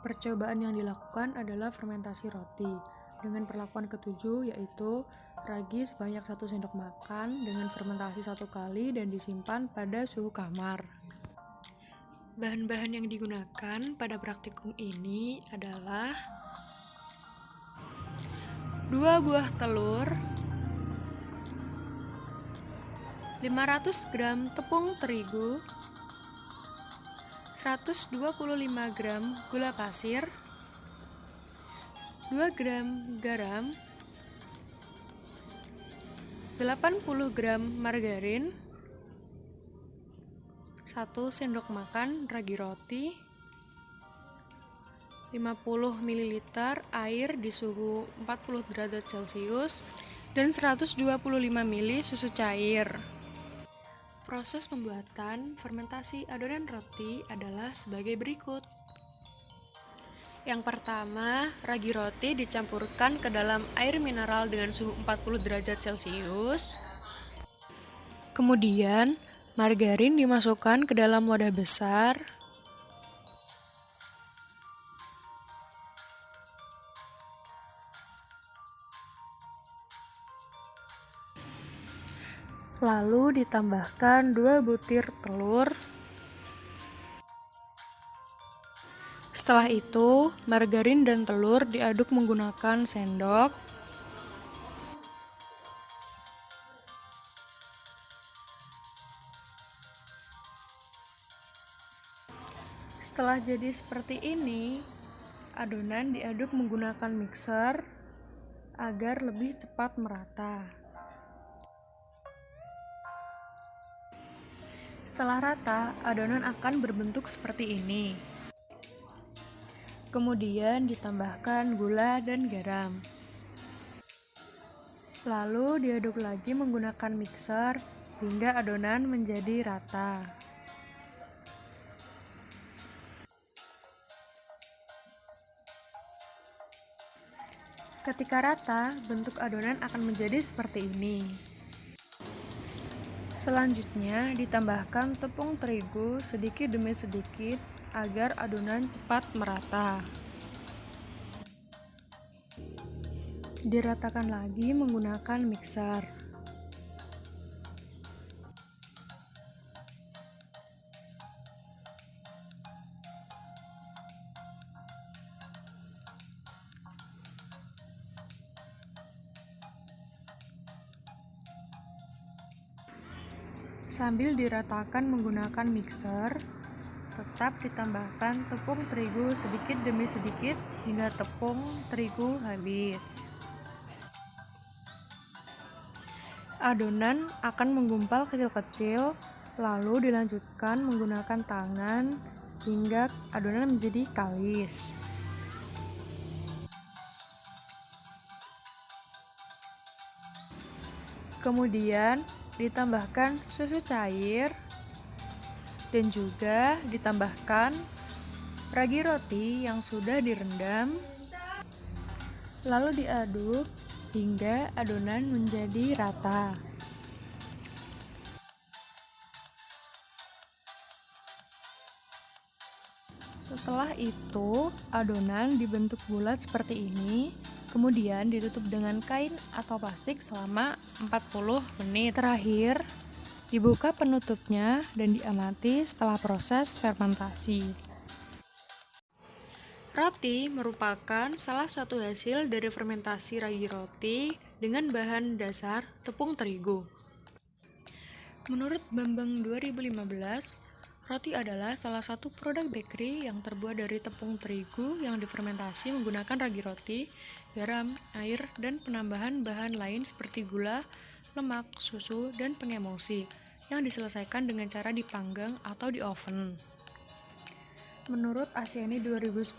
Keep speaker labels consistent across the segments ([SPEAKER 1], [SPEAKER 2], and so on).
[SPEAKER 1] Percobaan yang dilakukan adalah fermentasi roti dengan perlakuan ketujuh, yaitu ragi sebanyak 1 sendok makan dengan fermentasi 1 kali dan disimpan pada suhu kamar. Bahan-bahan yang digunakan pada praktikum ini adalah 2 buah telur, 500 gram tepung terigu, 125 gram gula pasir, 2 gram garam, 80 gram margarin, 1 sendok makan ragi roti, 50 ml air di suhu 40 derajat Celcius, dan 125 ml susu cair. Proses pembuatan fermentasi adonan roti adalah sebagai berikut. Yang pertama, ragi roti dicampurkan ke dalam air mineral dengan suhu 40 derajat Celcius. Kemudian, margarin dimasukkan ke dalam wadah besar. Lalu ditambahkan 2 butir telur. Setelah itu, margarin dan telur diaduk menggunakan sendok. Setelah jadi seperti ini, adonan diaduk menggunakan mixer agar lebih cepat merata. Setelah rata, adonan akan berbentuk seperti ini. Kemudian ditambahkan gula dan garam. Lalu diaduk lagi menggunakan mixer hingga adonan menjadi rata. Ketika rata, bentuk adonan akan menjadi seperti ini. Selanjutnya, ditambahkan tepung terigu sedikit demi sedikit agar adonan cepat merata. Diratakan lagi menggunakan mixer. Sambil diratakan menggunakan mixer, tetap ditambahkan tepung terigu sedikit demi sedikit hingga tepung terigu habis. Adonan akan menggumpal kecil-kecil, lalu dilanjutkan menggunakan tangan hingga adonan menjadi kalis. Kemudian ditambahkan susu cair dan juga ditambahkan ragi roti yang sudah direndam, lalu diaduk hingga adonan menjadi rata. Setelah itu, adonan dibentuk bulat seperti ini. Kemudian ditutup dengan kain atau plastik selama 40 menit. Terakhir, dibuka penutupnya dan diamati setelah proses fermentasi. Roti merupakan salah satu hasil dari fermentasi ragi roti dengan bahan dasar tepung terigu. Menurut Bambang 2015, roti adalah salah satu produk bakery yang terbuat dari tepung terigu yang difermentasi menggunakan ragi roti, garam, air, dan penambahan bahan lain seperti gula, lemak, susu, dan pengemulsi yang diselesaikan dengan cara dipanggang atau di oven. Menurut Asiani 2010,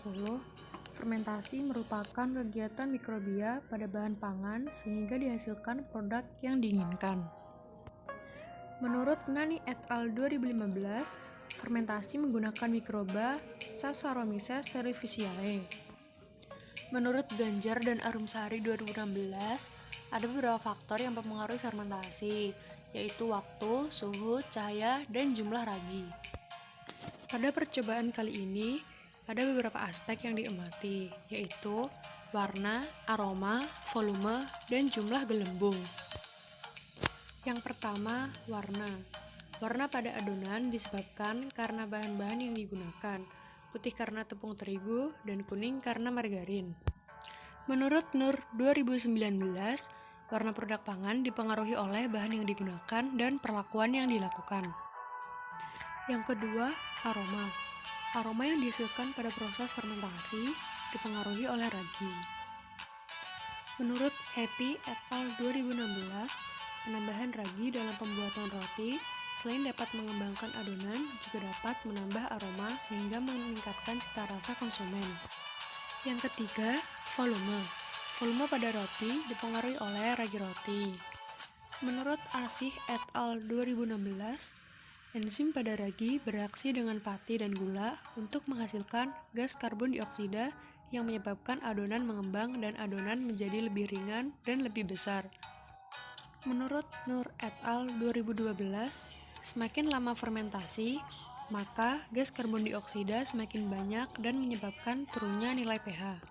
[SPEAKER 1] fermentasi merupakan kegiatan mikrobia pada bahan pangan sehingga dihasilkan produk yang diinginkan. Menurut Nani et al. 2015, fermentasi menggunakan mikroba Saccharomyces cerevisiae. Menurut Ganjar dan Arumsari 2016, ada beberapa faktor yang mempengaruhi fermentasi, yaitu waktu, suhu, cahaya, dan jumlah ragi. Pada percobaan kali ini, ada beberapa aspek yang diamati, yaitu warna, aroma, volume, dan jumlah gelembung. Yang pertama, warna. Warna pada adonan disebabkan karena bahan-bahan yang digunakan, putih karena tepung terigu, dan kuning karena margarin. Menurut Nur 2019, warna produk pangan dipengaruhi oleh bahan yang digunakan dan perlakuan yang dilakukan. Yang kedua, aroma. Aroma yang dihasilkan pada proses fermentasi dipengaruhi oleh ragi. Menurut Happy et al. 2016, penambahan ragi dalam pembuatan roti selain dapat mengembangkan adonan, juga dapat menambah aroma sehingga meningkatkan cita rasa konsumen. Yang ketiga, volume. Volume pada roti dipengaruhi oleh ragi roti. Menurut Asih et al. 2016, enzim pada ragi bereaksi dengan pati dan gula untuk menghasilkan gas karbon dioksida yang menyebabkan adonan mengembang dan adonan menjadi lebih ringan dan lebih besar. Menurut Nur et al. 2012, semakin lama fermentasi, maka gas karbon dioksida semakin banyak dan menyebabkan turunnya nilai pH.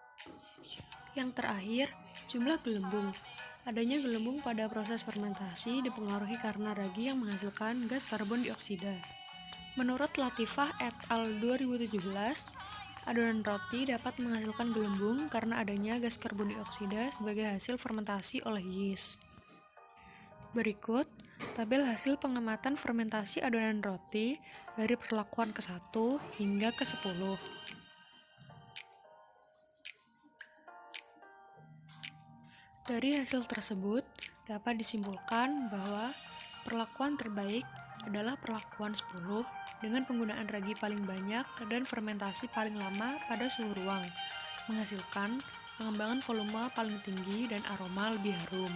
[SPEAKER 1] Yang terakhir, jumlah gelembung. Adanya gelembung pada proses fermentasi dipengaruhi karena ragi yang menghasilkan gas karbon dioksida. Menurut Latifah et al. 2017, adonan roti dapat menghasilkan gelembung karena adanya gas karbon dioksida sebagai hasil fermentasi oleh yeast. Berikut, tabel hasil pengamatan fermentasi adonan roti dari perlakuan ke-1 hingga ke-10. Dari hasil tersebut, dapat disimpulkan bahwa perlakuan terbaik adalah perlakuan 10 dengan penggunaan ragi paling banyak dan fermentasi paling lama pada suhu ruang, menghasilkan pengembangan volume paling tinggi dan aroma lebih harum.